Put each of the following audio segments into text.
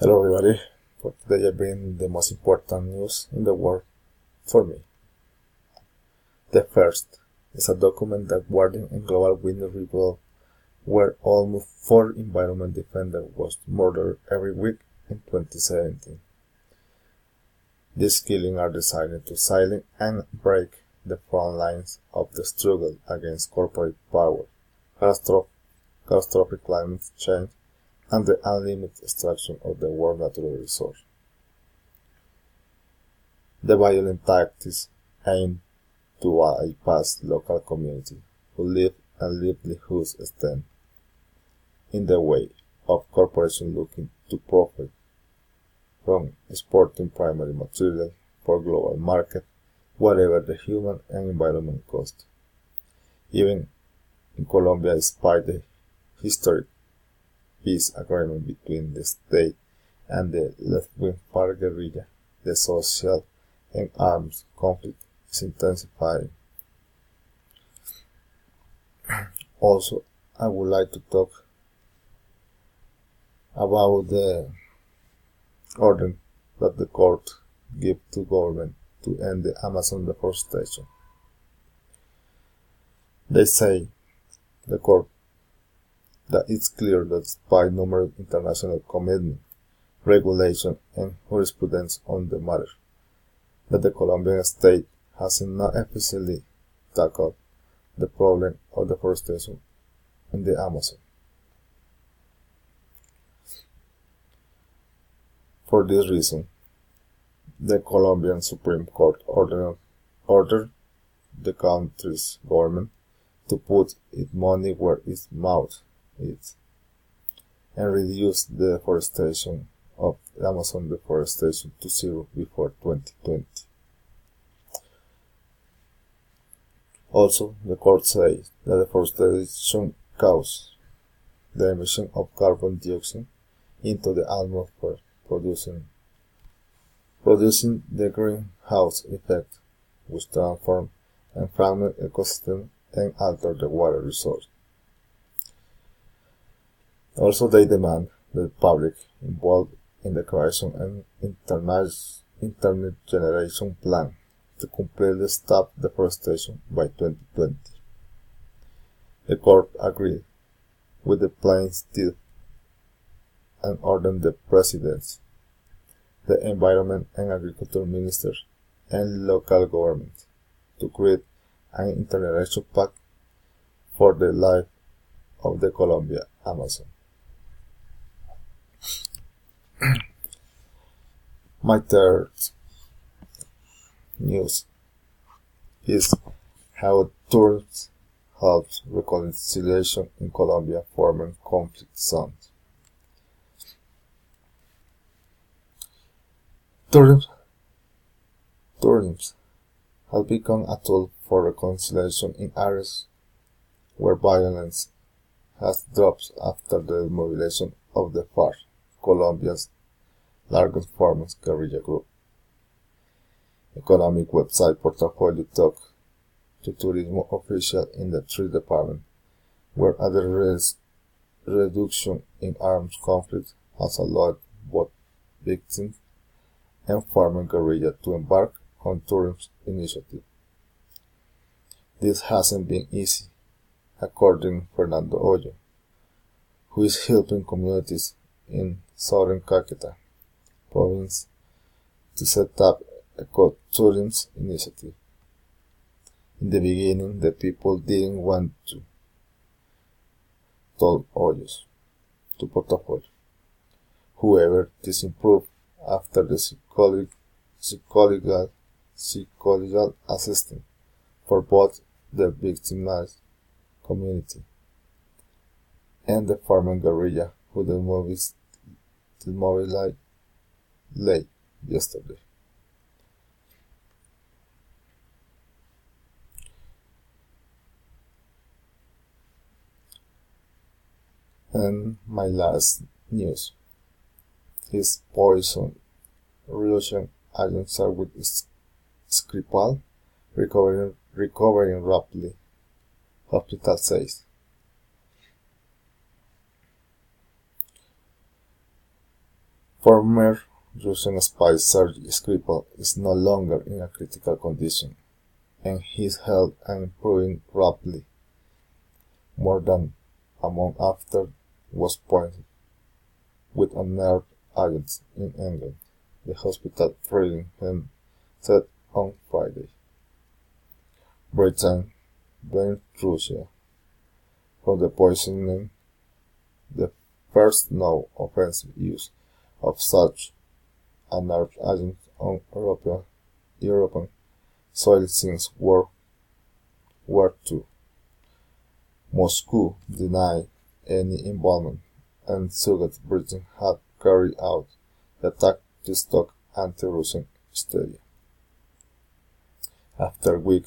Hello everybody, for today I bring the most important news in the world for me. The first is a document that Guardian and Global Witness revealed where almost 4 environment defenders was murdered every week in 2017. These killings are designed to silence and break the front lines of the struggle against corporate power, catastrophic climate change, and the unlimited extraction of the world's natural resource. The violent tactics aim to bypass local communities who live and livelihoods stand in the way of corporations looking to profit from exporting primary material for global market, whatever the human and environment cost. Even in Colombia, despite the historic peace agreement between the state and the left-wing FARC guerrilla, the social and arms conflict is intensifying. Also, I would like to talk about the order that the court gave to government to end the Amazon deforestation. They say, the court, that it's clear that despite numerous international commitments, regulation, and jurisprudence on the matter, that the Colombian state has not efficiently tackled the problem of deforestation in the Amazon. For this reason, the Colombian Supreme Court ordered the country's government to put its money where its mouth is and reduce the deforestation of Amazon deforestation to zero before 2020. Also, the court says that deforestation causes the emission of carbon dioxide into the atmosphere, producing the greenhouse effect, which transforms and fragments ecosystems and alters the water resource. Also, they demand the public involved in the creation and internet generation plan to completely stop deforestation by 2020. The court agreed with the plan's teeth and ordered the president, the environment and agriculture ministers, and local governments to create an international pact for the life of the Colombia Amazon. My third news is how tourism helps reconciliation in Colombia forming conflict zones. Tourism has become a tool for reconciliation in areas where violence has dropped after the mobilization of the FARC, Colombia's largest foremost guerrilla group. Economic website Portfolio talk to tourism officials in the three departments, where the reduction in armed conflict has allowed both victims and former guerrilla to embark on tourism initiatives. This hasn't been easy, according to Fernando Hoyo, who is helping communities in southern Caquetá province to set up ecotourism initiative. In the beginning, the people didn't want to, told Hoyos to Portfolio. However, this improved after the psychological assistance for both the victimized community and the former guerrilla who demobilized late yesterday. And my last news is poison Russian agents are with Skripal recovering rapidly, hospital says. Former Russian spy Sergei Skripal is no longer in a critical condition, and his health is improving rapidly. More than a month after was pointed with a nerve agent in England, the hospital treating him said on Friday. Britain blamed Russia for the poisoning, the first known offensive use of such a nerve agent on European soil since World War II. Moscow denied any involvement and suggested Britain had carried out the attack to stop anti-Russian hysteria. After a week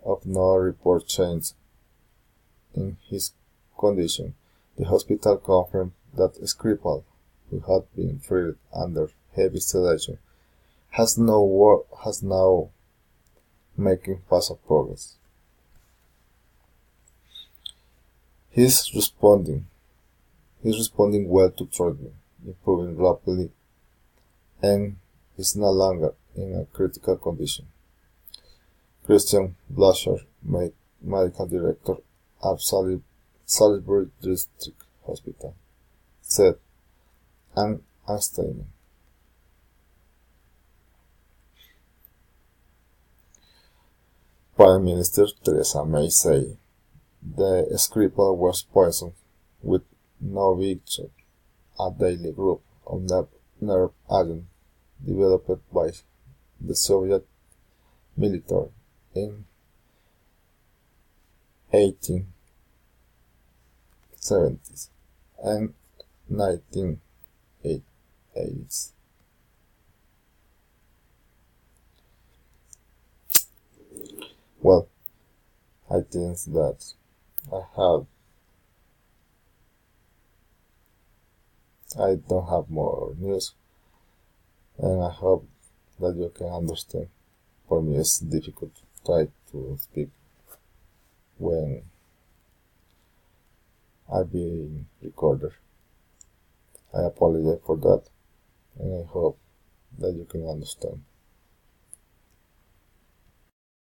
of no report change in his condition, the hospital confirmed that Skripal, who had been treated under heavy sedation, has now making fast progress. He's responding well to treatment, improving rapidly, and is no longer in a critical condition. Christian Blasher, medical director at Salisbury District Hospital, said in a statement. Prime Minister Theresa May said the Skripal was poisoned with Novichok, a deadly group of nerve agents developed by the Soviet military in 1870s and 1980s. Well, I think that I don't have more news, and I hope that you can understand. For me, it's difficult to try to speak when I'm being recorded. I apologize for that, and I hope that you can understand.